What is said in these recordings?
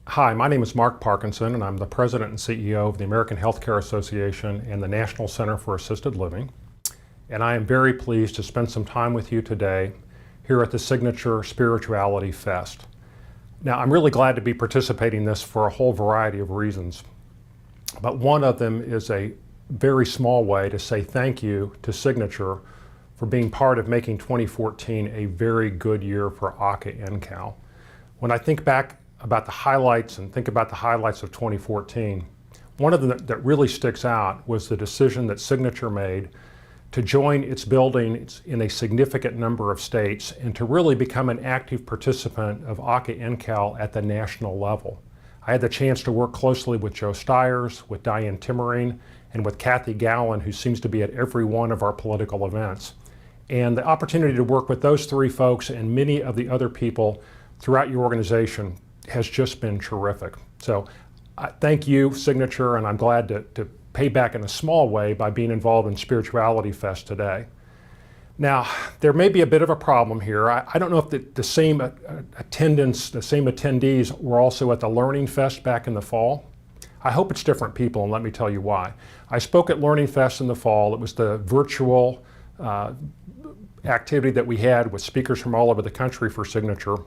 Hi, my name is Mark Parkinson, and I'm the President and CEO of the American Healthcare Association and the National Center for Assisted Living. And I am very pleased to spend some time with you today here at the Signature Spirituality Fest. Now, I'm really glad to be participating in this for a whole variety of reasons. But one of them is a very small way to say thank you to Signature for being part of making 2014 a very good year for ACA-NCAL. When I think back about the highlights and think about the highlights of 2014, one of them that really sticks out was the decision that Signature made to join its buildings in a significant number of states and to really become an active participant of ACA-NCAL at the national level. I had the chance to work closely with Joe Stiers, with Diane Timmering, and with Kathy Gowan, who seems to be at every one of our political events. And the opportunity to work with those three folks and many of the other people throughout your organization has just been terrific. So thank you, Signature, and I'm glad to pay back in a small way by being involved in Spirituality Fest today. Now, there may be a bit of a problem here. I don't know if the same attendants, the same attendees were also at the LearnFEST back in the fall. I hope it's different people, and let me tell you why. I spoke at LearnFEST in the fall. It was the virtual activity that we had with speakers from all over the country for Signature.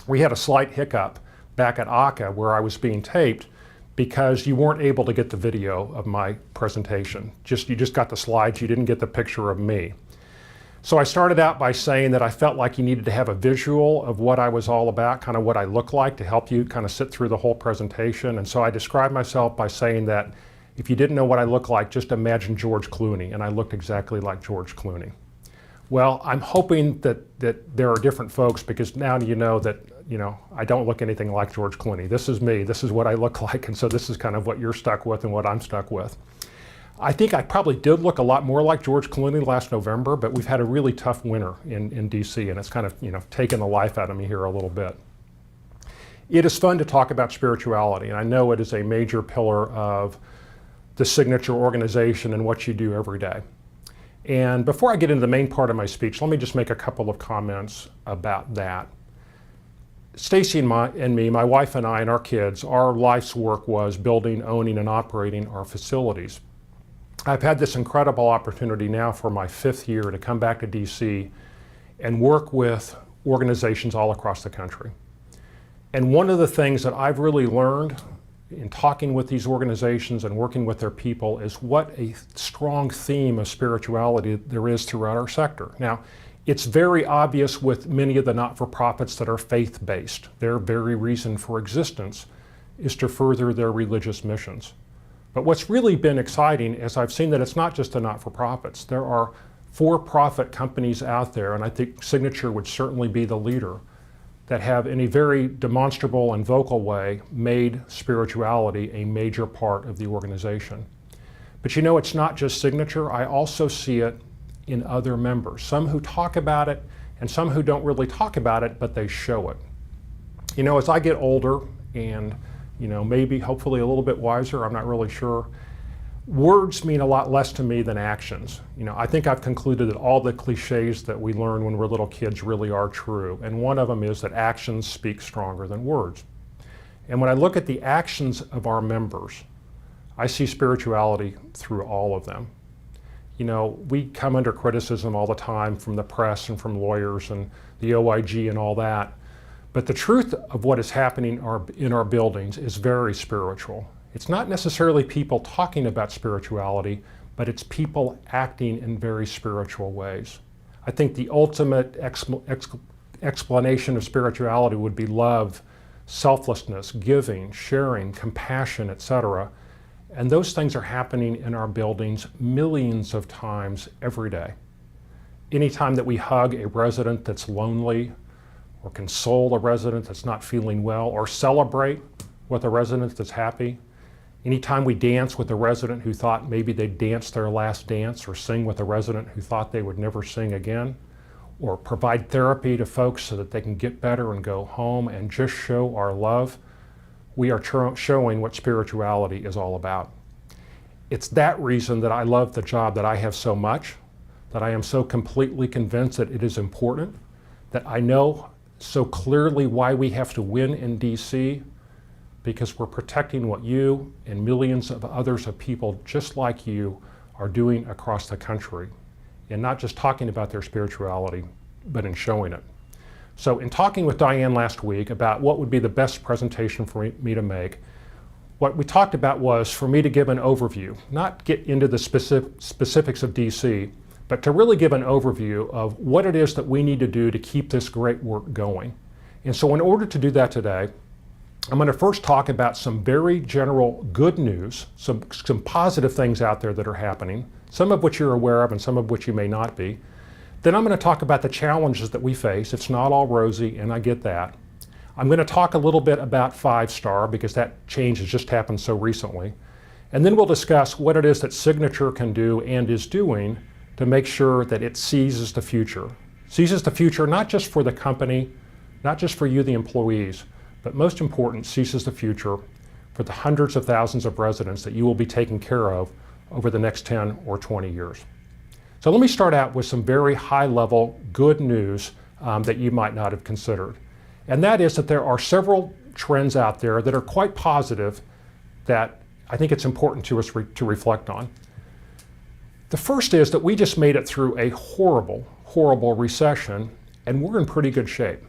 We had a slight hiccup back at ACA where I was being taped because you weren't able to get the video of my presentation. You just got the slides, you didn't get the picture of me. So I started out by saying that I felt like you needed to have a visual of what I was all about, kind of what I look like, to help you kind of sit through the whole presentation. And so I described myself by saying that if you didn't know what I look like, just imagine George Clooney, and I looked exactly like George Clooney. Well, I'm hoping that there are different folks, because now you know that I don't look anything like George Clooney. This is me, this is what I look like, and so this is kind of what you're stuck with and what I'm stuck with. I think I probably did look a lot more like George Clooney last November, but we've had a really tough winter in DC, and it's kind of taken the life out of me here a little bit. It is fun to talk about spirituality, and I know it is a major pillar of the Signature organization and what you do every day. And before I get into the main part of my speech, let me just make a couple of comments about that. Stacy and me, my wife and I and our kids, our life's work was building, owning, and operating our facilities. I've had this incredible opportunity now for my 5th year to come back to DC and work with organizations all across the country. And one of the things that I've really learned in talking with these organizations and working with their people is what a strong theme of spirituality there is throughout our sector. Now, it's very obvious with many of the not-for-profits that are faith-based. Their very reason for existence is to further their religious missions. But what's really been exciting is I've seen that it's not just the not-for-profits. There are for-profit companies out there, and I think Signature would certainly be the leader, that have in a very demonstrable and vocal way made spirituality a major part of the organization. But it's not just Signature. I also see it in other members, some who talk about it and some who don't really talk about it, but they show it. As I get older and maybe hopefully a little bit wiser, I'm not really sure, words mean a lot less to me than actions. I think I've concluded that all the cliches that we learn when we're little kids really are true. And one of them is that actions speak stronger than words. And when I look at the actions of our members, I see spirituality through all of them. We come under criticism all the time from the press and from lawyers and the OIG and all that. But the truth of what is happening in our buildings is very spiritual. It's not necessarily people talking about spirituality, but it's people acting in very spiritual ways. I think the ultimate explanation of spirituality would be love, selflessness, giving, sharing, compassion, etc. And those things are happening in our buildings millions of times every day. Anytime that we hug a resident that's lonely, or console a resident that's not feeling well, or celebrate with a resident that's happy, anytime we dance with a resident who thought maybe they'd dance their last dance, or sing with a resident who thought they would never sing again, or provide therapy to folks so that they can get better and go home and just show our love, we are showing what spirituality is all about. It's that reason that I love the job that I have so much, that I am so completely convinced that it is important, that I know so clearly why we have to win in DC, because we're protecting what you and millions of others of people just like you are doing across the country, and not just talking about their spirituality, but in showing it. So in talking with Diane last week about what would be the best presentation for me to make, what we talked about was for me to give an overview, not get into the specifics of DC, but to really give an overview of what it is that we need to do to keep this great work going. And so in order to do that today, I'm going to first talk about some very general good news, some positive things out there that are happening, some of which you're aware of and some of which you may not be. Then I'm going to talk about the challenges that we face. It's not all rosy, and I get that. I'm going to talk a little bit about 5-star because that change has just happened so recently. And then we'll discuss what it is that Signature can do and is doing to make sure that it seizes the future. Seizes the future not just for the company, not just for you, the employees, but most important, seizes the future for the hundreds of thousands of residents that you will be taking care of over the next 10 or 20 years. So let me start out with some very high-level good news that you might not have considered. And that is that there are several trends out there that are quite positive that I think it's important to us to reflect on. The first is that we just made it through a horrible, horrible recession, and we're in pretty good shape.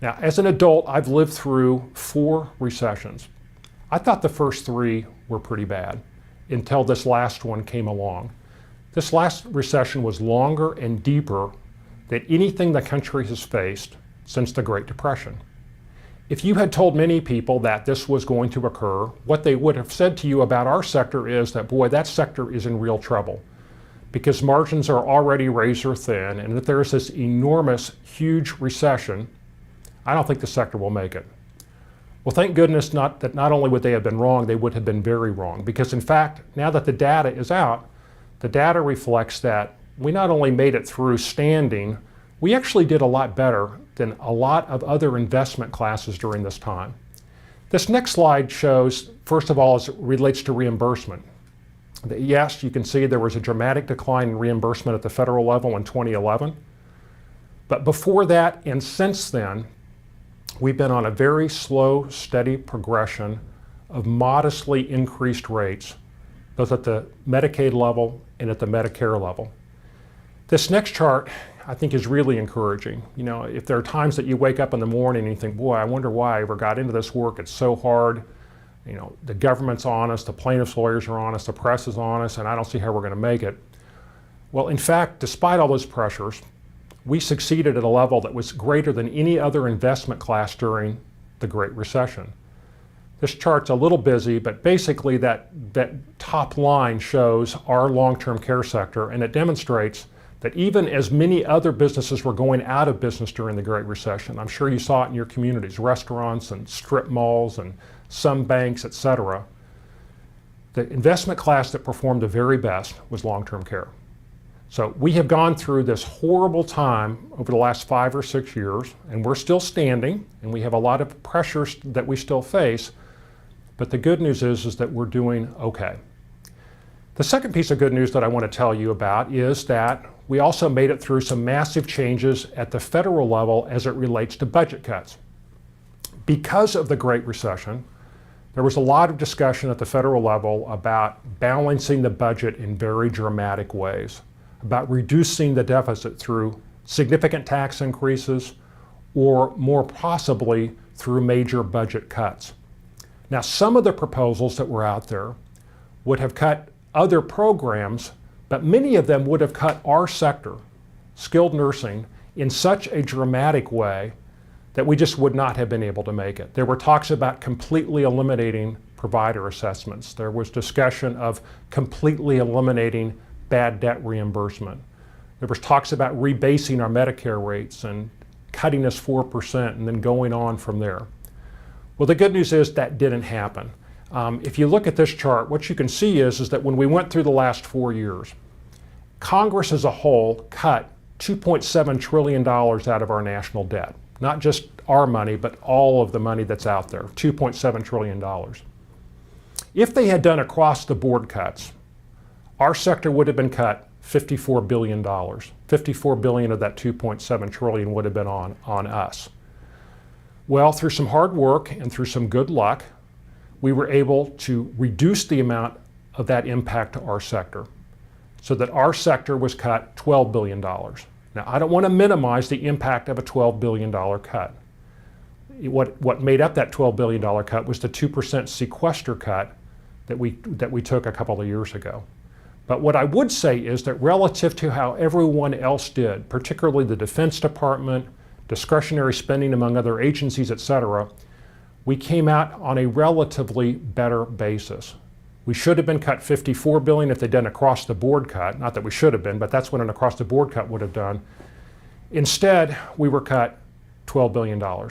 Now, as an adult, I've lived through 4 recessions. I thought the first 3 were pretty bad until this last one came along. This last recession was longer and deeper than anything the country has faced since the Great Depression. If you had told many people that this was going to occur, what they would have said to you about our sector is that, boy, that sector is in real trouble because margins are already razor thin, and if there's this enormous, huge recession, I don't think the sector will make it. Well, thank goodness not only would they have been wrong, they would have been very wrong, because in fact, now that the data is out, the data reflects that we not only made it through standing, we actually did a lot better than a lot of other investment classes during this time. This next slide shows, first of all, as it relates to reimbursement. Yes, you can see there was a dramatic decline in reimbursement at the federal level in 2011. But before that and since then, we've been on a very slow, steady progression of modestly increased rates, both at the Medicaid level and at the Medicare level. This next chart, I think, is really encouraging. You know, if there are times that you wake up in the morning and you think, boy, I wonder why I ever got into this work, it's so hard. You know, the government's on us, the plaintiffs' lawyers are on us, the press is on us, and I don't see how we're going to make it. Well, in fact, despite all those pressures, we succeeded at a level that was greater than any other investment class during the Great Recession. This chart's a little busy, but basically that top line shows our long-term care sector, and it demonstrates that even as many other businesses were going out of business during the Great Recession, I'm sure you saw it in your communities, restaurants and strip malls and some banks, et cetera, the investment class that performed the very best was long-term care. So we have gone through this horrible time over the last 5 or 6 years, and we're still standing, and we have a lot of pressures that we still face, but the good news is that we're doing okay. The second piece of good news that I want to tell you about is that we also made it through some massive changes at the federal level as it relates to budget cuts. Because of the Great Recession, there was a lot of discussion at the federal level about balancing the budget in very dramatic ways, about reducing the deficit through significant tax increases or more possibly through major budget cuts. Now, some of the proposals that were out there would have cut other programs, but many of them would have cut our sector, skilled nursing, in such a dramatic way that we just would not have been able to make it. There were talks about completely eliminating provider assessments. There was discussion of completely eliminating bad debt reimbursement. There was talks about rebasing our Medicare rates and cutting us 4% and then going on from there. Well, the good news is that didn't happen. If you look at this chart, what you can see is that when we went through the last 4 years, Congress as a whole cut $2.7 trillion out of our national debt. Not just our money, but all of the money that's out there, $2.7 trillion. If they had done across-the-board cuts, our sector would have been cut $54 billion. $54 billion of that $2.7 trillion would have been on us. Well, through some hard work and through some good luck, we were able to reduce the amount of that impact to our sector, so that our sector was cut $12 billion. Now, I don't want to minimize the impact of a $12 billion cut. What made up that $12 billion cut was the 2% sequester cut that we took a couple of years ago. But what I would say is that relative to how everyone else did, particularly the Defense Department, discretionary spending among other agencies, et cetera, we came out on a relatively better basis. We should have been cut $54 billion if they'd done across the board cut. Not that we should have been, but that's what an across the board cut would have done. Instead, we were cut $12 billion.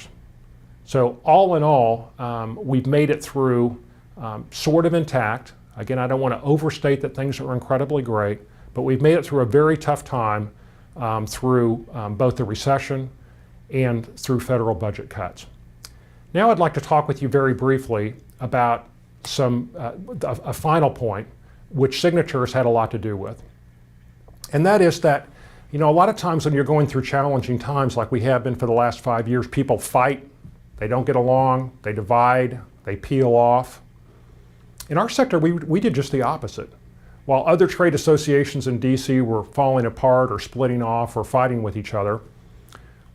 So all in all, we've made it through sort of intact. Again, I don't want to overstate that things are incredibly great, but we've made it through a very tough time through both the recession and through federal budget cuts. Now I'd like to talk with you very briefly about a final point which signatures had a lot to do with. And that is that, a lot of times when you're going through challenging times like we have been for the last 5 years, people fight, they don't get along, they divide, they peel off. In our sector, we did just the opposite. While other trade associations in DC were falling apart or splitting off or fighting with each other,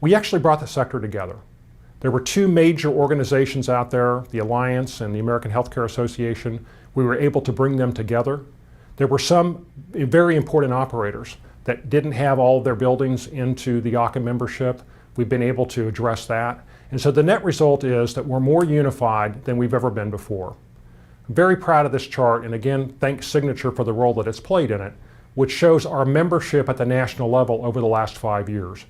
we actually brought the sector together. There were two major organizations out there, the Alliance and the American Healthcare Association. We were able to bring them together. There were some very important operators that didn't have all of their buildings into the AHCA membership. We've been able to address that. And so the net result is that we're more unified than we've ever been before. I'm very proud of this chart, and again, thank Signature for the role that it's played in it, which shows our membership at the national level over the last 5 years.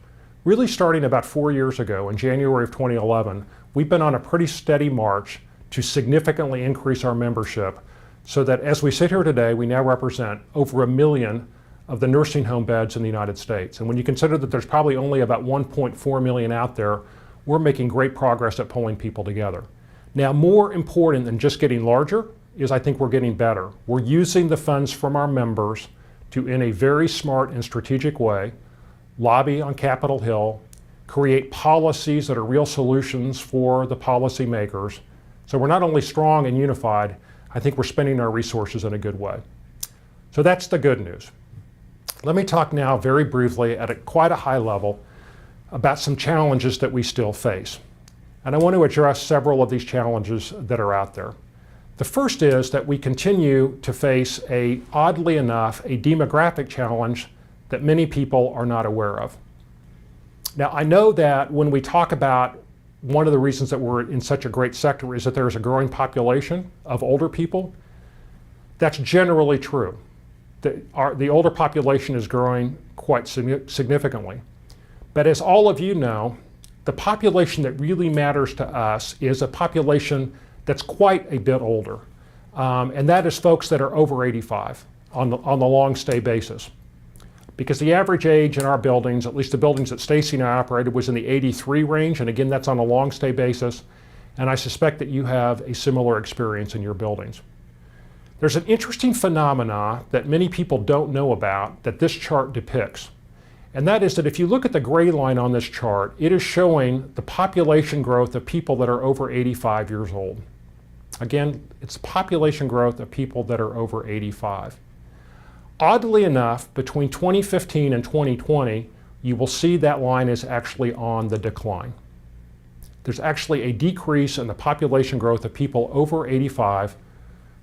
Really starting about 4 years ago, in January of 2011, we've been on a pretty steady march to significantly increase our membership, so that as we sit here today, we now represent over 1 million of the nursing home beds in the United States. And when you consider that there's probably only about 1.4 million out there, we're making great progress at pulling people together. Now, more important than just getting larger is I think we're getting better. We're using the funds from our members to, in a very smart and strategic way, lobby on Capitol Hill, create policies that are real solutions for the policymakers. So we're not only strong and unified, I think we're spending our resources in a good way. So that's the good news. Let me talk now very briefly at quite a high level about some challenges that we still face. And I want to address several of these challenges that are out there. The first is that we continue to face oddly enough, a demographic challenge that many people are not aware of. Now, I know that when we talk about one of the reasons that we're in such a great sector is that there's a growing population of older people. That's generally true. The older population is growing quite significantly. But as all of you know, the population that really matters to us is a population that's quite a bit older. And that is folks that are over 85 on the long stay basis. Because the average age in our buildings, at least the buildings that Stacy and I operated, was in the 83 range, and again, that's on a long stay basis. And I suspect that you have a similar experience in your buildings. There's an interesting phenomena that many people don't know about that this chart depicts. And that is that if you look at the gray line on this chart, it is showing the population growth of people that are over 85 years old. Again, it's population growth of people that are over 85. Oddly enough, between 2015 and 2020, you will see that line is actually on the decline. There's actually a decrease in the population growth of people over 85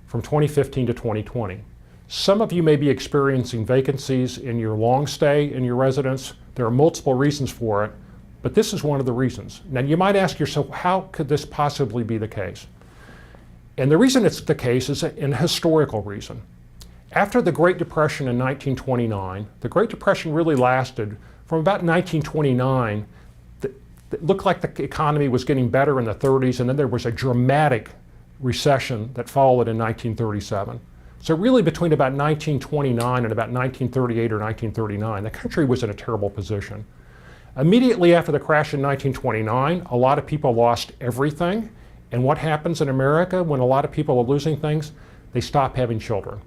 from 2015 to 2020. Some of you may be experiencing vacancies in your long stay in your residence. There are multiple reasons for it, but this is one of the reasons. Now you might ask yourself, how could this possibly be the case? And the reason it's the case is an historical reason. After the Great Depression in 1929, the Great Depression really lasted from about 1929. It looked like the economy was getting better in the 30s, and then there was a dramatic recession that followed in 1937. So really between about 1929 and about 1938 or 1939, the country was in a terrible position. Immediately after the crash in 1929, a lot of people lost everything. And what happens in America when a lot of people are losing things? They stop having children.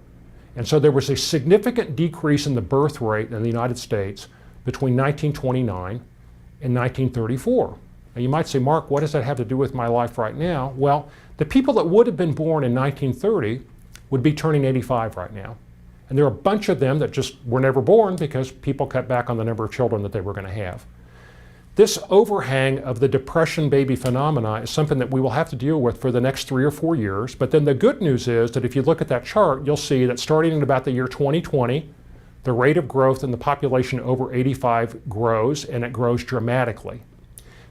And so there was a significant decrease in the birth rate in the United States between 1929 and 1934. Now you might say, Mark, what does that have to do with my life right now? Well, the people that would have been born in 1930 would be turning 85 right now. And there are a bunch of them that just were never born because people cut back on the number of children that they were going to have. This overhang of the depression baby phenomena is something that we will have to deal with for the next 3 or 4 years. But then the good news is that if you look at that chart, you'll see that starting in about the year 2020, the rate of growth in the population over 85 grows, and it grows dramatically.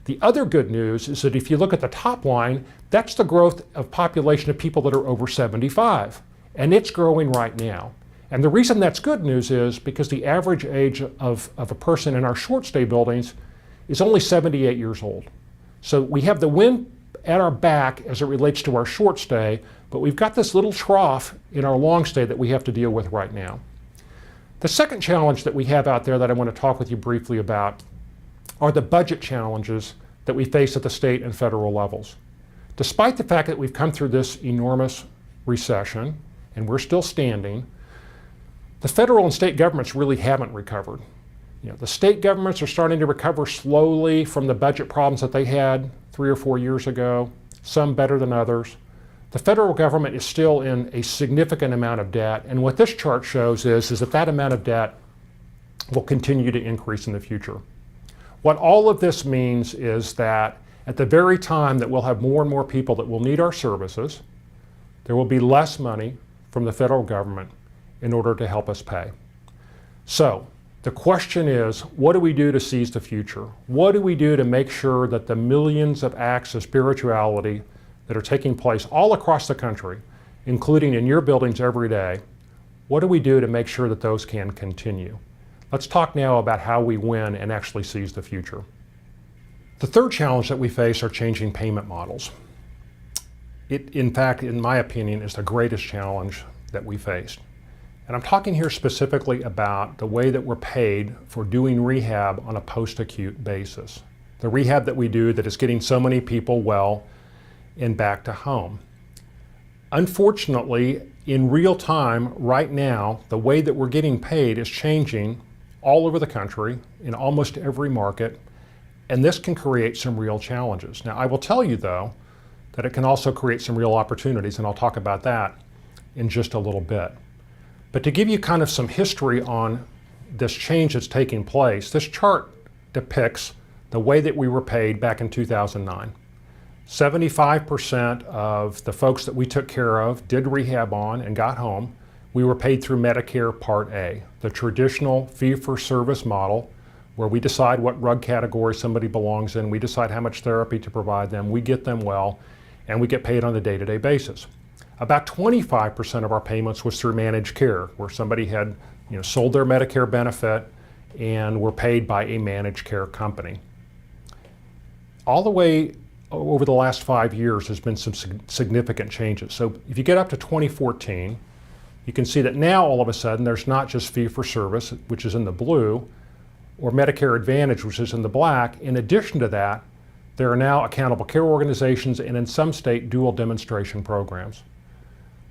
The other good news is that if you look at the top line, that's the growth of population of people that are over 75, and it's growing right now. And the reason that's good news is because the average age of a person in our short stay buildings is only 78 years old. So we have the wind at our back as it relates to our short stay, but we've got this little trough in our long stay that we have to deal with right now. The second challenge that we have out there that I want to talk with you briefly about are the budget challenges that we face at the state and federal levels. Despite the fact that we've come through this enormous recession and we're still standing, the federal and state governments really haven't recovered. The state governments are starting to recover slowly from the budget problems that they had 3 or 4 years ago, some better than others. The federal government is still in a significant amount of debt, and what this chart shows is that that amount of debt will continue to increase in the future. What all of this means is that at the very time that we'll have more and more people that will need our services, there will be less money from the federal government in order to help us pay. So, the question is, what do we do to seize the future? What do we do to make sure that the millions of acts of spirituality that are taking place all across the country, including in your buildings every day, what do we do to make sure that those can continue? Let's talk now about how we win and actually seize the future. The third challenge that we face are changing payment models. It, in fact, in my opinion, is the greatest challenge that we faced. And I'm talking here specifically about the way that we're paid for doing rehab on a post-acute basis. The rehab that we do that is getting so many people well and back to home. Unfortunately, in real time, right now, the way that we're getting paid is changing all over the country, in almost every market, and this can create some real challenges. Now, I will tell you, though, that it can also create some real opportunities, and I'll talk about that in just a little bit. But to give you kind of some history on this change that's taking place, this chart depicts the way that we were paid back in 2009. 75% of the folks that we took care of, did rehab on, and got home, we were paid through Medicare Part A, the traditional fee-for-service model, where we decide what drug category somebody belongs in, we decide how much therapy to provide them, we get them well, and we get paid on a day-to-day basis. About 25% of our payments was through managed care, where somebody had sold their Medicare benefit and were paid by a managed care company. All the way over the last 5 years, there's been some significant changes. So if you get up to 2014, you can see that now all of a sudden there's not just fee-for-service, which is in the blue, or Medicare Advantage, which is in the black. In addition to that, there are now accountable care organizations and in some state dual demonstration programs.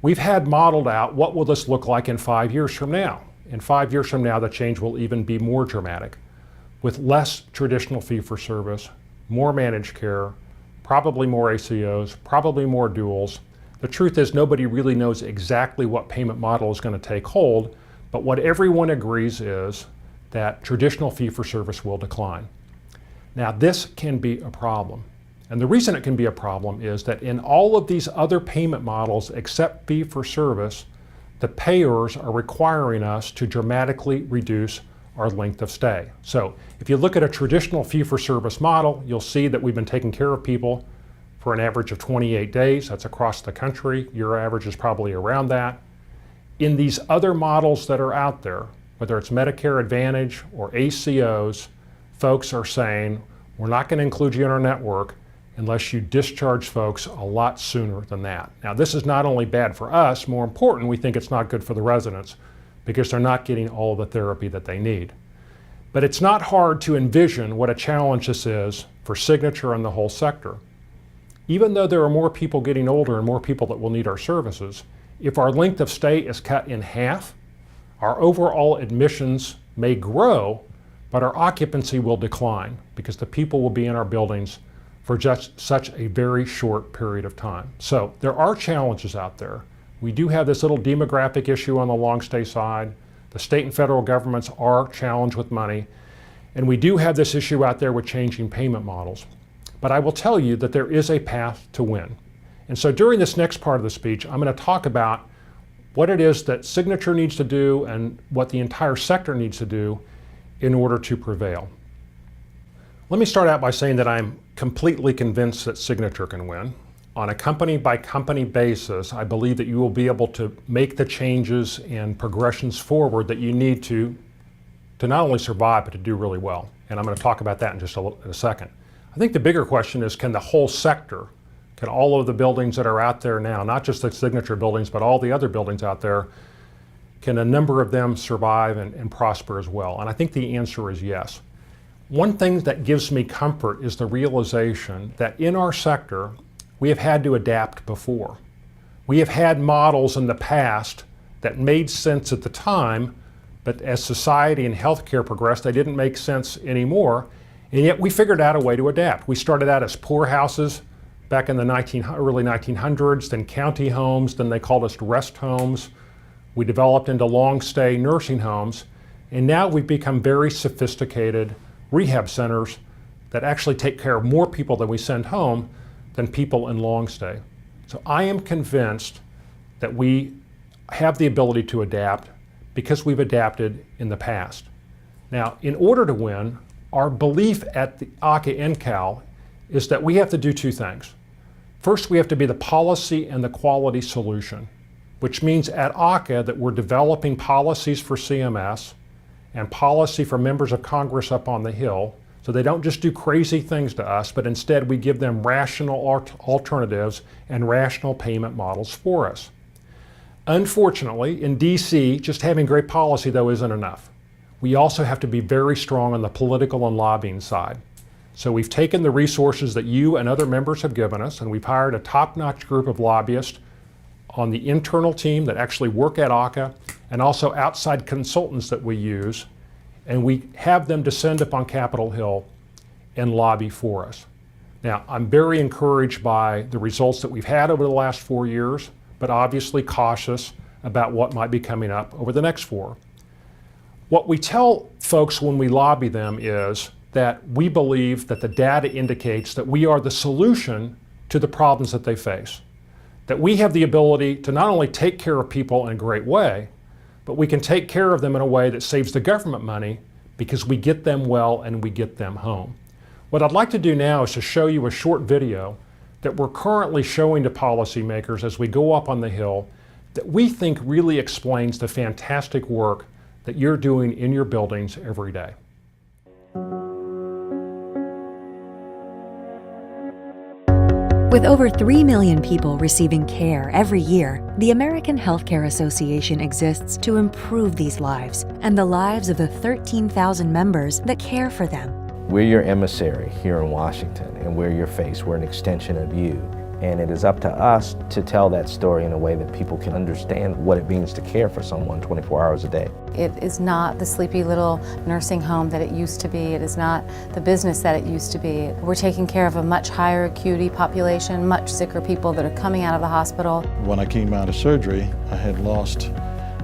We've had modeled out what will this look like in 5 years from now. In 5 years from now, the change will even be more dramatic, with less traditional fee-for-service, more managed care, probably more ACOs, probably more duals. The truth is nobody really knows exactly what payment model is going to take hold, but what everyone agrees is that traditional fee-for-service will decline. Now this can be a problem. And the reason it can be a problem is that in all of these other payment models except fee-for-service, the payers are requiring us to dramatically reduce our length of stay. So if you look at a traditional fee-for-service model, you'll see that we've been taking care of people for an average of 28 days. That's across the country. Your average is probably around that. In these other models that are out there, whether it's Medicare Advantage or ACOs, folks are saying, we're not going to include you in our network unless you discharge folks a lot sooner than that. Now, this is not only bad for us, more important, we think it's not good for the residents because they're not getting all the therapy that they need. But it's not hard to envision what a challenge this is for Signature and the whole sector. Even though there are more people getting older and more people that will need our services, if our length of stay is cut in half, our overall admissions may grow, but our occupancy will decline because the people will be in our buildings for just such a very short period of time. So there are challenges out there. We do have this little demographic issue on the long stay side. The state and federal governments are challenged with money. And we do have this issue out there with changing payment models. But I will tell you that there is a path to win. And so during this next part of the speech, I'm going to talk about what it is that Signature needs to do and what the entire sector needs to do in order to prevail. Let me start out by saying that I'm completely convinced that Signature can win. On a company-by-company basis, I believe that you will be able to make the changes and progressions forward that you need to not only survive, but to do really well. And I'm going to talk about that in just in a second. I think the bigger question is, can the whole sector, can all of the buildings that are out there now, not just the Signature buildings, but all the other buildings out there, can a number of them survive and prosper as well? And I think the answer is yes. One thing that gives me comfort is the realization that in our sector, we have had to adapt before. We have had models in the past that made sense at the time, but as society and healthcare progressed, they didn't make sense anymore, and yet we figured out a way to adapt. We started out as poorhouses back in the early 1900s, then county homes, then they called us rest homes. We developed into long-stay nursing homes, and now we've become very sophisticated rehab centers that actually take care of more people than we send home than people in long-stay. So I am convinced that we have the ability to adapt because we've adapted in the past. Now, in order to win, our belief at the ACA NCAL is that we have to do two things. First, we have to be the policy and the quality solution, which means at ACA that we're developing policies for CMS and policy for members of Congress up on the Hill, so they don't just do crazy things to us, but instead we give them rational alternatives and rational payment models for us. Unfortunately, in DC, just having great policy, though, isn't enough. We also have to be very strong on the political and lobbying side. So we've taken the resources that you and other members have given us, and we've hired a top-notch group of lobbyists on the internal team that actually work at ACA, and also outside consultants that we use, and we have them descend upon Capitol Hill and lobby for us. Now, I'm very encouraged by the results that we've had over the last 4 years, but obviously cautious about what might be coming up over the next 4. What we tell folks when we lobby them is that we believe that the data indicates that we are the solution to the problems that they face. That we have the ability to not only take care of people in a great way, but we can take care of them in a way that saves the government money because we get them well and we get them home. What I'd like to do now is to show you a short video that we're currently showing to policymakers as we go up on the Hill that we think really explains the fantastic work that you're doing in your buildings every day. With over 3 million people receiving care every year, the American Healthcare Association exists to improve these lives and the lives of the 13,000 members that care for them. We're your emissary here in Washington, and we're your face. We're an extension of you. And it is up to us to tell that story in a way that people can understand what it means to care for someone 24 hours a day. It is not the sleepy little nursing home that it used to be. It is not the business that it used to be. We're taking care of a much higher acuity population, much sicker people that are coming out of the hospital. When I came out of surgery, I had lost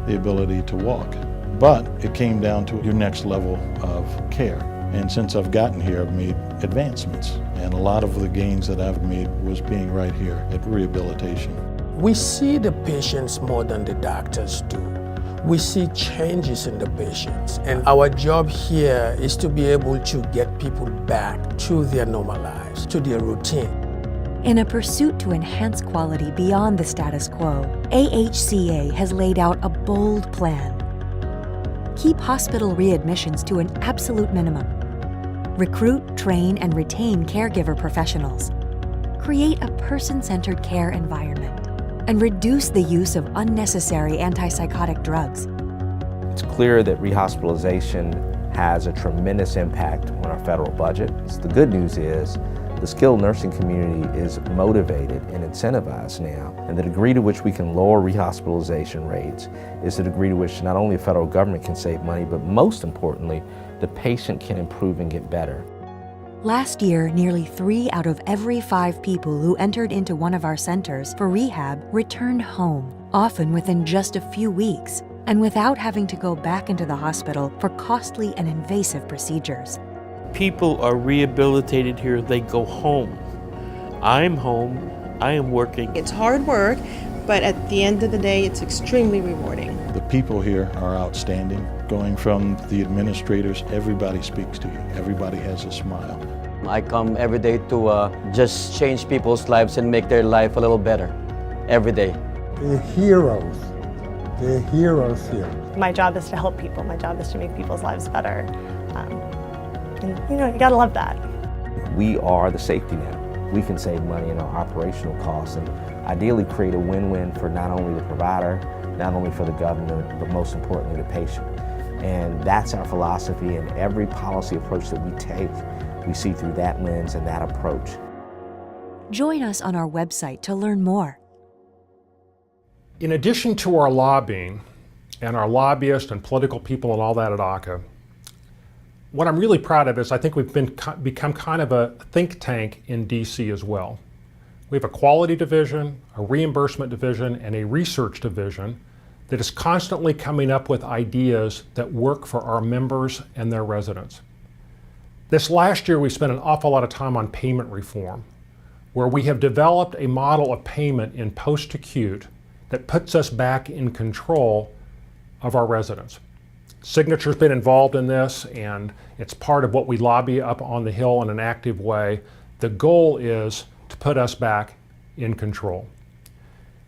the ability to walk. But it came down to your next level of care. And since I've gotten here, I've made advancements. And a lot of the gains that I've made was being right here at rehabilitation. We see the patients more than the doctors do. We see changes in the patients. And our job here is to be able to get people back to their normal lives, to their routine. In a pursuit to enhance quality beyond the status quo, AHCA has laid out a bold plan. Keep hospital readmissions to an absolute minimum. Recruit, train, and retain caregiver professionals. Create a person-centered care environment. And reduce the use of unnecessary anti-psychotic drugs. It's clear that rehospitalization has a tremendous impact on our federal budget. The good news is the skilled nursing community is motivated and incentivized now, and the degree to which we can lower rehospitalization rates is the degree to which not only the federal government can save money, but most importantly, the patient can improve and get better. Last year, nearly 3 out of every 5 people who entered into one of our centers for rehab returned home, often within just a few weeks, and without having to go back into the hospital for costly and invasive procedures. People are rehabilitated here, they go home. I'm home, I am working. It's hard work, but at the end of the day, it's extremely rewarding. The people here are outstanding. Going from the administrators, everybody speaks to you. Everybody has a smile. I come every day to just change people's lives and make their life a little better. Every day. They're heroes. They're heroes here. My job is to help people. My job is to make people's lives better. And you know, you gotta love that. We are the safety net. We can save money in our operational costs and ideally create a win-win for not only the provider, not only for the government, but most importantly the patient. And that's our philosophy, and every policy approach that we take, we see through that lens and that approach. Join us on our website to learn more. In addition to our lobbying and our lobbyists and political people and all that at ACA, what I'm really proud of is I think we've become kind of a think tank in DC as well. We have a quality division, a reimbursement division, and a research division that is constantly coming up with ideas that work for our members and their residents. This last year, we spent an awful lot of time on payment reform, where we have developed a model of payment in post-acute that puts us back in control of our residents. Signature's been involved in this, and it's part of what we lobby up on the Hill in an active way. The goal is to put us back in control.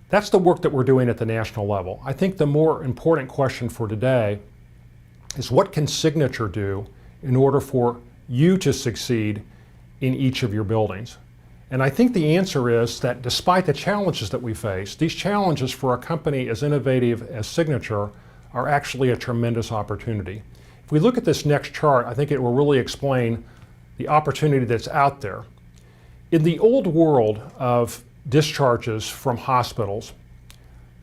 That's the work that we're doing at the national level. I think the more important question for today is what can Signature do in order for you to succeed in each of your buildings? And I think the answer is that despite the challenges that we face, these challenges for a company as innovative as Signature are actually a tremendous opportunity. If we look at this next chart, I think it will really explain the opportunity that's out there. In the old world of discharges from hospitals,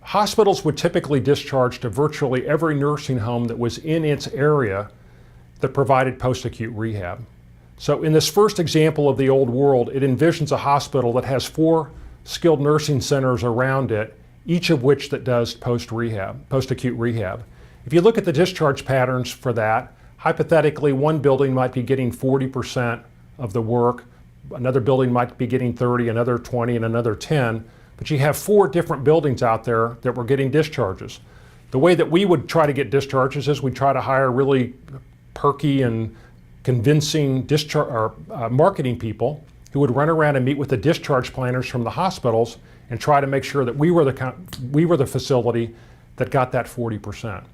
hospitals would typically discharge to virtually every nursing home that was in its area that provided post-acute rehab. So in this first example of the old world, it envisions a hospital that has 4 skilled nursing centers around it, each of which that does post-acute rehab. If you look at the discharge patterns for that, hypothetically one building might be getting 40% of the work, another building might be getting 30, another 20, and another 10, but you have 4 different buildings out there that were getting discharges. The way that we would try to get discharges is we try to hire really perky and convincing marketing people who would run around and meet with the discharge planners from the hospitals and try to make sure that we were the facility that got that 40%.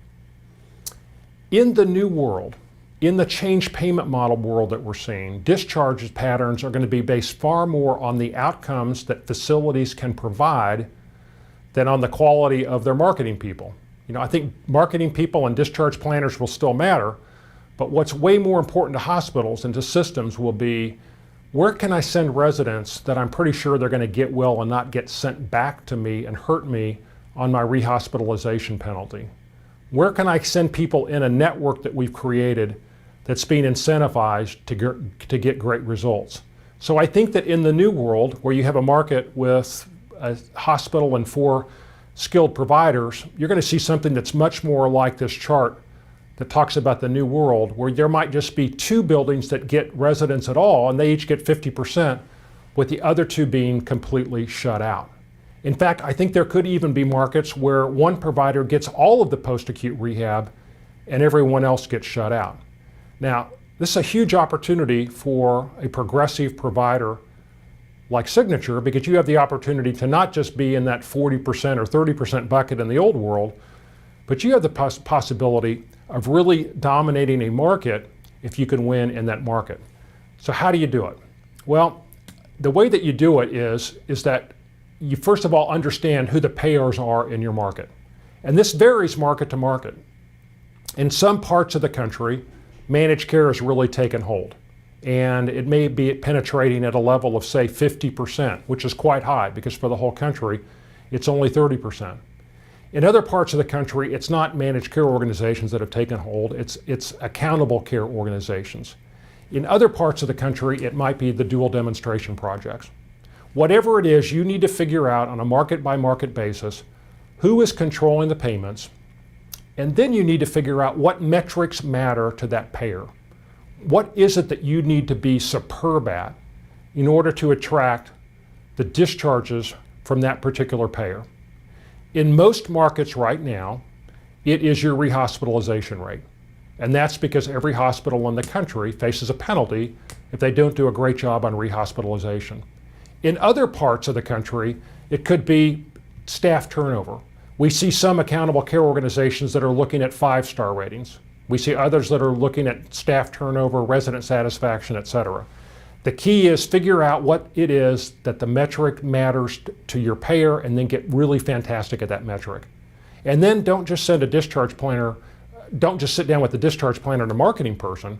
In the new world, in the change payment model world that we're seeing, discharge patterns are going to be based far more on the outcomes that facilities can provide than on the quality of their marketing people. You know, I think marketing people and discharge planners will still matter, but what's way more important to hospitals and to systems will be, where can I send residents that I'm pretty sure they're going to get well and not get sent back to me and hurt me on my rehospitalization penalty? Where can I send people in a network that we've created that's being incentivized to get great results? So I think that in the new world, where you have a market with a hospital and 4 skilled providers, you're going to see something that's much more like this chart that talks about the new world, where there might just be 2 buildings that get residents at all, and they each get 50%, with the other 2 being completely shut out. In fact, I think there could even be markets where one provider gets all of the post-acute rehab and everyone else gets shut out. Now, this is a huge opportunity for a progressive provider like Signature, because you have the opportunity to not just be in that 40% or 30% bucket in the old world, but you have the possibility of really dominating a market if you can win in that market. So how do you do it? Well, the way that you do it is that you first of all understand who the payers are in your market. And this varies market to market. In some parts of the country, managed care has really taken hold. And it may be penetrating at a level of, say, 50%, which is quite high, because for the whole country, it's only 30%. In other parts of the country, it's not managed care organizations that have taken hold, it's accountable care organizations. In other parts of the country, it might be the dual demonstration projects. Whatever it is, you need to figure out on a market-by-market basis who is controlling the payments, and then you need to figure out what metrics matter to that payer. What is it that you need to be superb at in order to attract the discharges from that particular payer? In most markets right now, it is your rehospitalization rate. And that's because every hospital in the country faces a penalty if they don't do a great job on rehospitalization. In other parts of the country, it could be staff turnover. We see some accountable care organizations that are looking at 5-star ratings. We see others that are looking at staff turnover, resident satisfaction, et cetera. The key is figure out what it is that the metric matters to your payer and then get really fantastic at that metric. And then don't just send a discharge planner, don't just sit down with the discharge planner and a marketing person.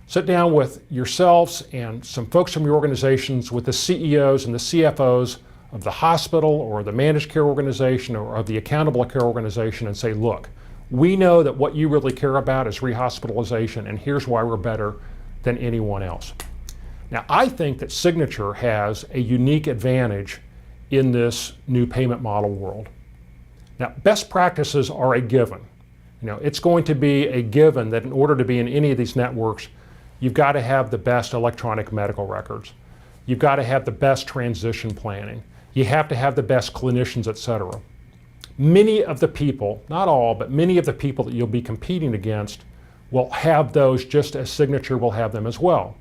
Sit down with yourselves and some folks from your organizations, with the CEOs and the CFOs of the hospital or the managed care organization or of the accountable care organization and say, look, we know that what you really care about is rehospitalization, and here's why we're better than anyone else. Now, I think that Signature has a unique advantage in this new payment model world. Now, best practices are a given. It's going to be a given that in order to be in any of these networks, you've got to have the best electronic medical records. You've got to have the best transition planning. You have to have the best clinicians, et cetera. Many of the people, not all, but many of the people that you'll be competing against will have those just as Signature will have them as well.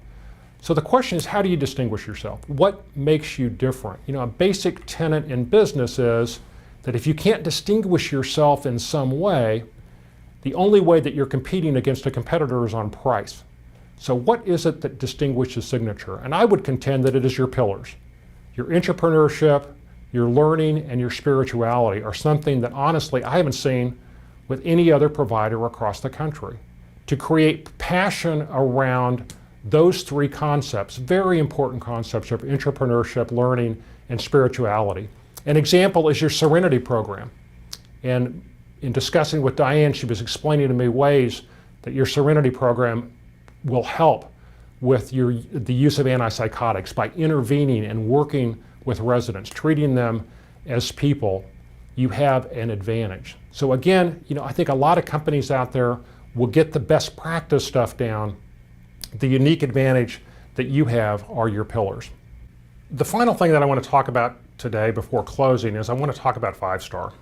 So the question is, how do you distinguish yourself? What makes you different? A basic tenet in business is that if you can't distinguish yourself in some way, the only way that you're competing against a competitor is on price. So what is it that distinguishes Signature? And I would contend that it is your pillars. Your entrepreneurship, your learning, and your spirituality are something that honestly I haven't seen with any other provider across the country. To create passion around those three concepts, very important concepts of entrepreneurship, learning, and spirituality. An example is your Serenity program. And in discussing with Diane, she was explaining to me ways that your Serenity program will help with the use of anti-psychotics by intervening and working with residents, treating them as people. You have an advantage. So again, I think a lot of companies out there will get the best practice stuff down. The unique advantage that you have are your pillars. The final thing that I want to talk about today before closing is I want to talk about 5-star.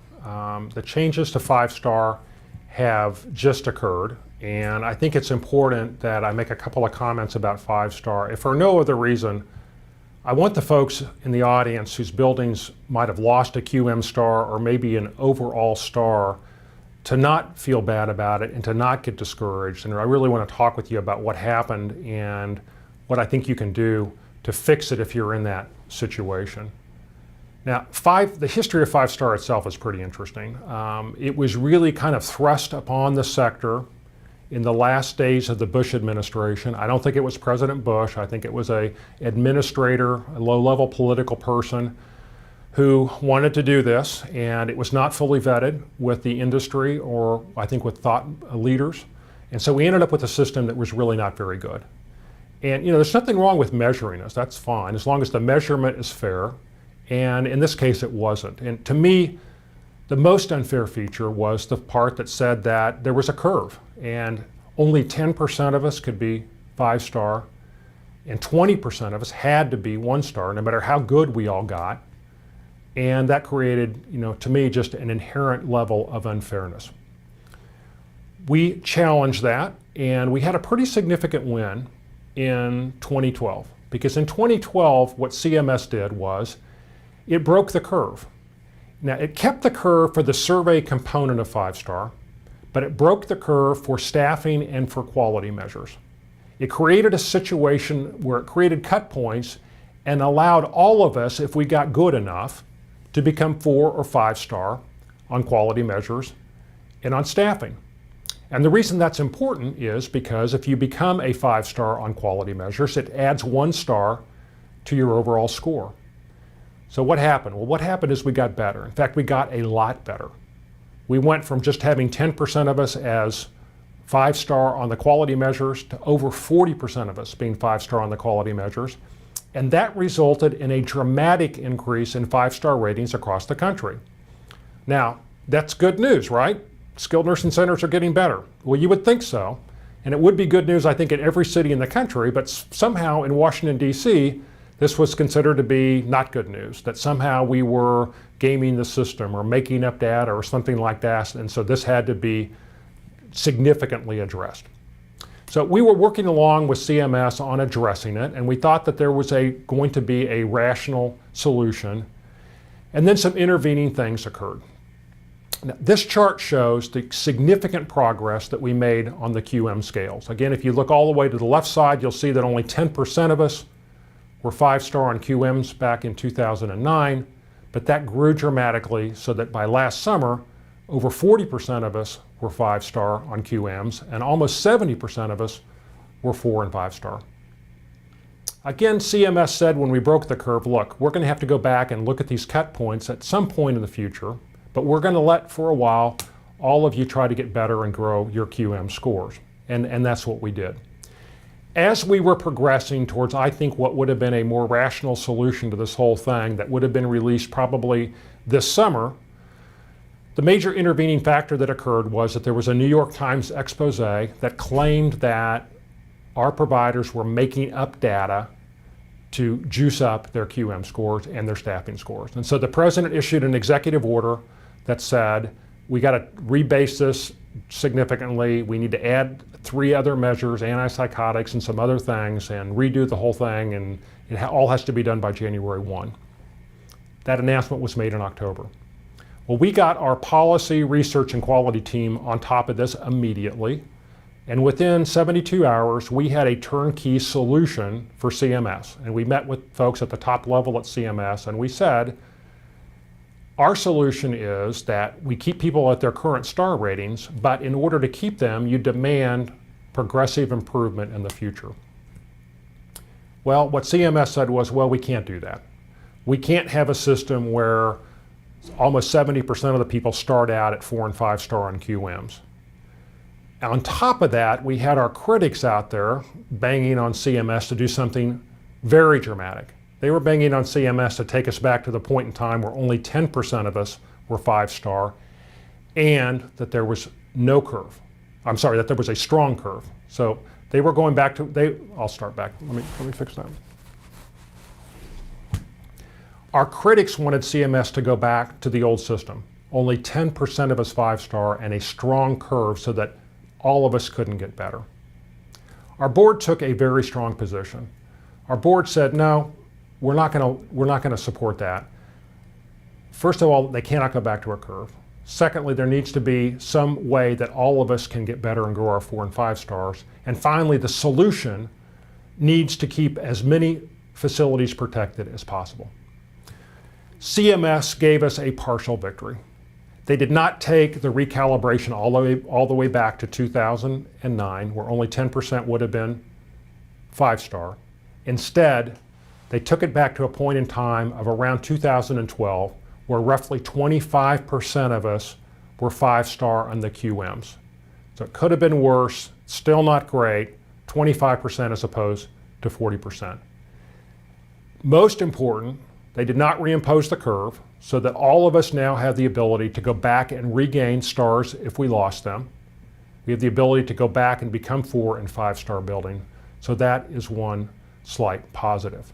The changes to 5-star have just occurred, and I think it's important that I make a couple of comments about 5-star. If for no other reason, I want the folks in the audience whose buildings might have lost a QM star or maybe an overall star to not feel bad about it and to not get discouraged. And I really want to talk with you about what happened and what I think you can do to fix it if you're in that situation. Now, the history of 5-star itself is pretty interesting. It was really kind of thrust upon the sector in the last days of the Bush administration. I don't think it was President Bush. I think it was an administrator, a low-level political person who wanted to do this, and it was not fully vetted with the industry or I think with thought leaders. And so we ended up with a system that was really not very good. And there's nothing wrong with measuring us, that's fine, as long as the measurement is fair. And in this case, it wasn't. And to me, the most unfair feature was the part that said that there was a curve and only 10% of us could be 5-star and 20% of us had to be 1-star, no matter how good we all got. And that created, to me, just an inherent level of unfairness. We challenged that, and we had a pretty significant win in 2012. Because in 2012, what CMS did was it broke the curve. Now, it kept the curve for the survey component of 5-star, but it broke the curve for staffing and for quality measures. It created a situation where it created cut points and allowed all of us, if we got good enough, to become 4 or 5-star on quality measures and on staffing. And the reason that's important is because if you become a 5-star on quality measures, it adds 1 star to your overall score. So what happened? Well, what happened is we got better. In fact, we got a lot better. We went from just having 10% of us as 5-star on the quality measures to over 40% of us being 5-star on the quality measures. And that resulted in a dramatic increase in 5-star ratings across the country. Now, that's good news, right? Skilled nursing centers are getting better. Well, you would think so. And it would be good news, I think, in every city in the country, but somehow in Washington, D.C., this was considered to be not good news, that somehow we were gaming the system or making up data or something like that, and so this had to be significantly addressed. So we were working along with CMS on addressing it, and we thought that there was going to be a rational solution, and then some intervening things occurred. Now, this chart shows the significant progress that we made on the QM scales. Again, if you look all the way to the left side, you'll see that only 10% of us were 5-star on QMs back in 2009, but that grew dramatically so that by last summer, over 40% of us were 5-star on QMs, and almost 70% of us were 4 and 5-star. Again, CMS said when we broke the curve, look, we're going to have to go back and look at these cut points at some point in the future, but we're going to let, for a while, all of you try to get better and grow your QM scores. And that's what we did. As we were progressing towards, I think, what would have been a more rational solution to this whole thing that would have been released probably this summer, the major intervening factor that occurred was that there was a New York Times expose that claimed that our providers were making up data to juice up their QM scores and their staffing scores. And so the president issued an executive order that said, we got to rebase this significantly. We need to add 3 other measures, anti-psychotics and some other things, and redo the whole thing, and it all has to be done by January 1. That announcement was made in October. Well, we got our policy, research, and quality team on top of this immediately, and within 72 hours, we had a turnkey solution for CMS. And we met with folks at the top level at CMS, and we said, our solution is that we keep people at their current star ratings, but in order to keep them, you demand progressive improvement in the future. Well, what CMS said was, well, we can't do that. We can't have a system where almost 70% of the people start out at 4 and 5-star on QMs. On top of that, we had our critics out there banging on CMS to do something very dramatic. They were banging on CMS to take us back to the point in time where only 10% of us were 5-star, and that there was no curve. I'm sorry, that there was a strong curve. So they were going back to, I'll start back. Let me fix that. Our critics wanted CMS to go back to the old system. Only 10% of us 5-star and a strong curve so that all of us couldn't get better. Our board took a very strong position. Our board said, no, we're not going to support that. First of all, they cannot go back to a curve. Secondly, there needs to be some way that all of us can get better and grow our 4 and 5 stars. And finally, the solution needs to keep as many facilities protected as possible. CMS gave us a partial victory. They did not take the recalibration all the way back to 2009, where only 10% would have been 5-star. Instead, they took it back to a point in time of around 2012, where roughly 25% of us were 5-star on the QMs. So it could have been worse, still not great, 25% as opposed to 40%. Most important, they did not reimpose the curve, so that all of us now have the ability to go back and regain stars if we lost them. We have the ability to go back and become 4 and 5-star building. So that is one slight positive.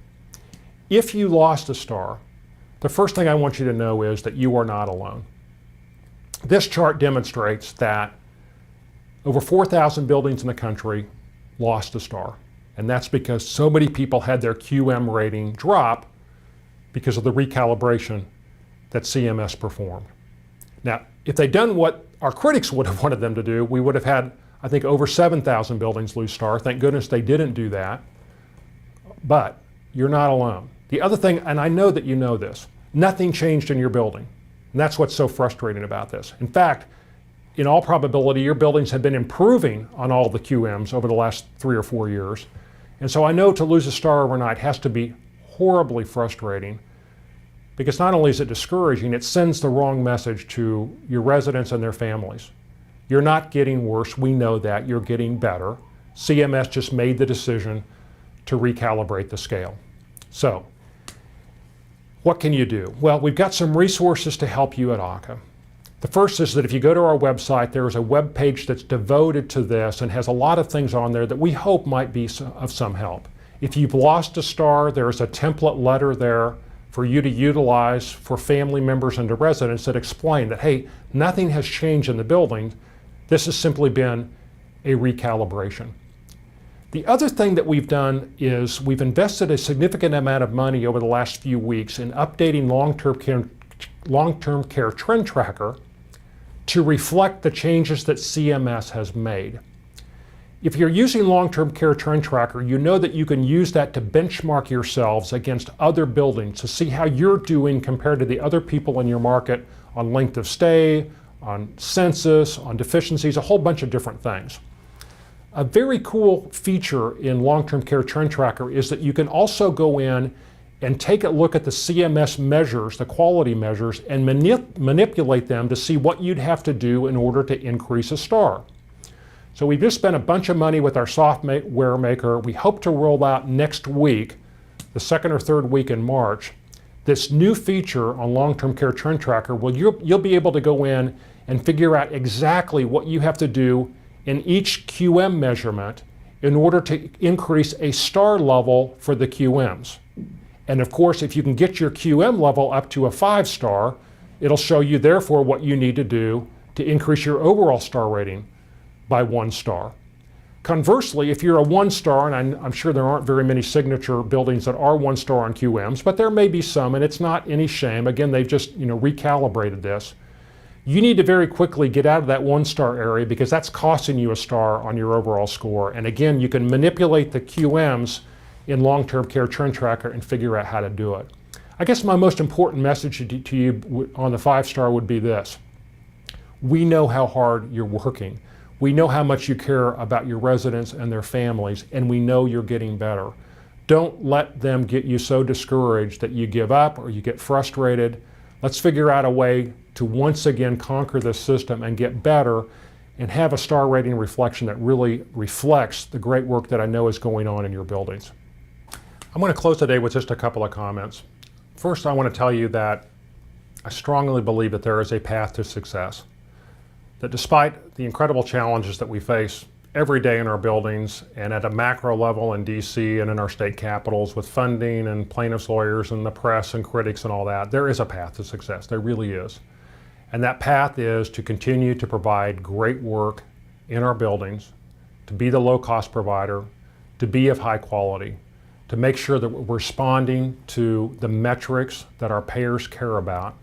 If you lost a star, the first thing I want you to know is that you are not alone. This chart demonstrates that over 4,000 buildings in the country lost a star. And that's because so many people had their QM rating drop because of the recalibration that CMS performed. Now, if they'd done what our critics would have wanted them to do, we would have had, I think, over 7,000 buildings lose star. Thank goodness they didn't do that. But you're not alone. The other thing, and I know that you know this, nothing changed in your building. And that's what's so frustrating about this. In fact, in all probability, your buildings have been improving on all the QMs over the last 3 or 4 years. And so I know to lose a star overnight has to be horribly frustrating, because not only is it discouraging, it sends the wrong message to your residents and their families. You're not getting worse. We know that. You're getting better. CMS just made the decision to recalibrate the scale. So, what can you do? Well, we've got some resources to help you at ACA. The first is that if you go to our website, there is a web page that's devoted to this and has a lot of things on there that we hope might be of some help. If you've lost a star, there is a template letter there for you to utilize for family members and to residents that explain that, hey, nothing has changed in the building. This has simply been a recalibration. The other thing that we've done is we've invested a significant amount of money over the last few weeks in updating long-term care trend tracker to reflect the changes that CMS has made. If you're using long-term care trend tracker, you know that you can use that to benchmark yourselves against other buildings to see how you're doing compared to the other people in your market on length of stay, on census, on deficiencies, a whole bunch of different things. A very cool feature in long-term care trend tracker is that you can also go in and take a look at the CMS measures, the quality measures, and manipulate them to see what you'd have to do in order to increase a star. So we've just spent a bunch of money with our software maker. We hope to roll out next week, the second or third week in March, this new feature on long-term care trend tracker where you'll be able to go in and figure out exactly what you have to do in each QM measurement in order to increase a star level for the QMs. And of course, if you can get your QM level up to a 5-star, it'll show you therefore what you need to do to increase your overall star rating by 1 star. Conversely, if you're a 1-star, and I'm sure there aren't very many signature buildings that are 1-star on QMs, but there may be some, and it's not any shame. Again, they've just recalibrated this. You need to very quickly get out of that 1-star area because that's costing you a star on your overall score. And again, you can manipulate the QMs in long-term care trend tracker and figure out how to do it. I guess my most important message to you on the 5-star would be this. We know how hard you're working. We know how much you care about your residents and their families, and we know you're getting better. Don't let them get you so discouraged that you give up or you get frustrated. Let's figure out a way to once again conquer this system and get better and have a star rating reflection that really reflects the great work that I know is going on in your buildings. I'm going to close today with just a couple of comments. First, I want to tell you that I strongly believe that there is a path to success. That despite the incredible challenges that we face every day in our buildings and at a macro level in DC and in our state capitals with funding and plaintiffs' lawyers and the press and critics and all that, there is a path to success. There really is. And that path is to continue to provide great work in our buildings, to be the low-cost provider, to be of high quality, to make sure that we're responding to the metrics that our payers care about.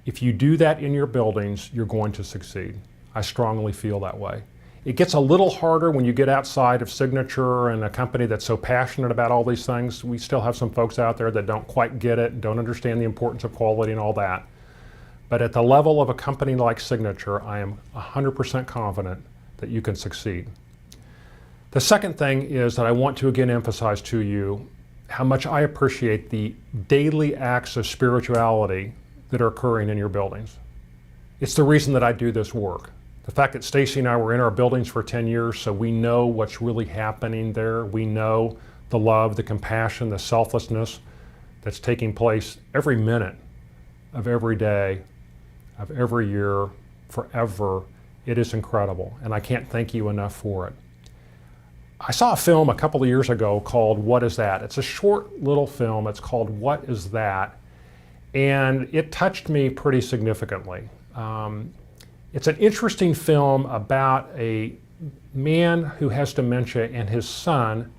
If you do that in your buildings, you're going to succeed. I strongly feel that way. It gets a little harder when you get outside of Signature and a company that's so passionate about all these things. We still have some folks out there that don't quite get it, don't understand the importance of quality and all that. But at the level of a company like Signature, I am 100% confident that you can succeed. The second thing is that I want to again emphasize to you how much I appreciate the daily acts of spirituality that are occurring in your buildings. It's the reason that I do this work. The fact that Stacy and I were in our buildings for 10 years, so we know what's really happening there. We know the love, the compassion, the selflessness that's taking place every minute of every day, of every year, forever. It is incredible, and I can't thank you enough for it. I saw a film a couple of years ago called What Is That? It's a short little film. It's called What Is That? And it touched me pretty significantly. It's an interesting film about a man who has dementia and his son,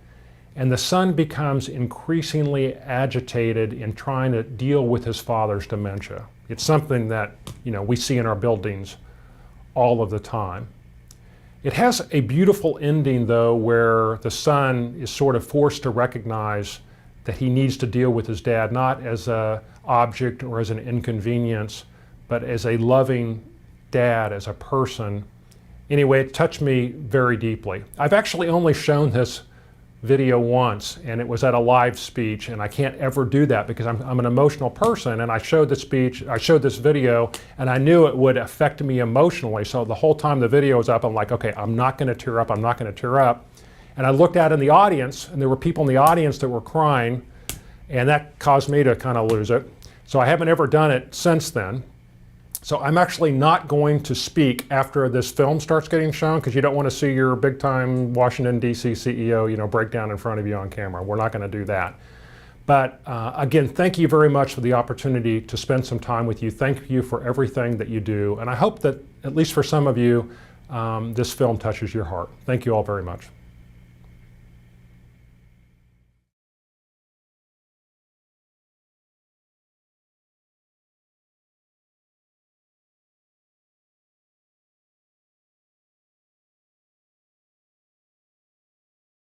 and the son becomes increasingly agitated in trying to deal with his father's dementia. It's something that we see in our buildings all of the time. It has a beautiful ending though, where the son is sort of forced to recognize that he needs to deal with his dad, not as an object or as an inconvenience, but as a loving dad, as a person. Anyway, it touched me very deeply. I've actually only shown this video once, and it was at a live speech, and I can't ever do that because I'm an emotional person, and I showed the speech, I showed this video, and I knew it would affect me emotionally. So the whole time the video was up, I'm like, okay, I'm not going to tear up, I'm not going to tear up. And I looked out in the audience, and there were people in the audience that were crying, and that caused me to kind of lose it. So I haven't ever done it since then. So I'm actually not going to speak after this film starts getting shown, because you don't want to see your big-time Washington, D.C. CEO, break down in front of you on camera. We're not going to do that. But again, thank you very much for the opportunity to spend some time with you. Thank you for everything that you do. And I hope that, at least for some of you, this film touches your heart. Thank you all very much.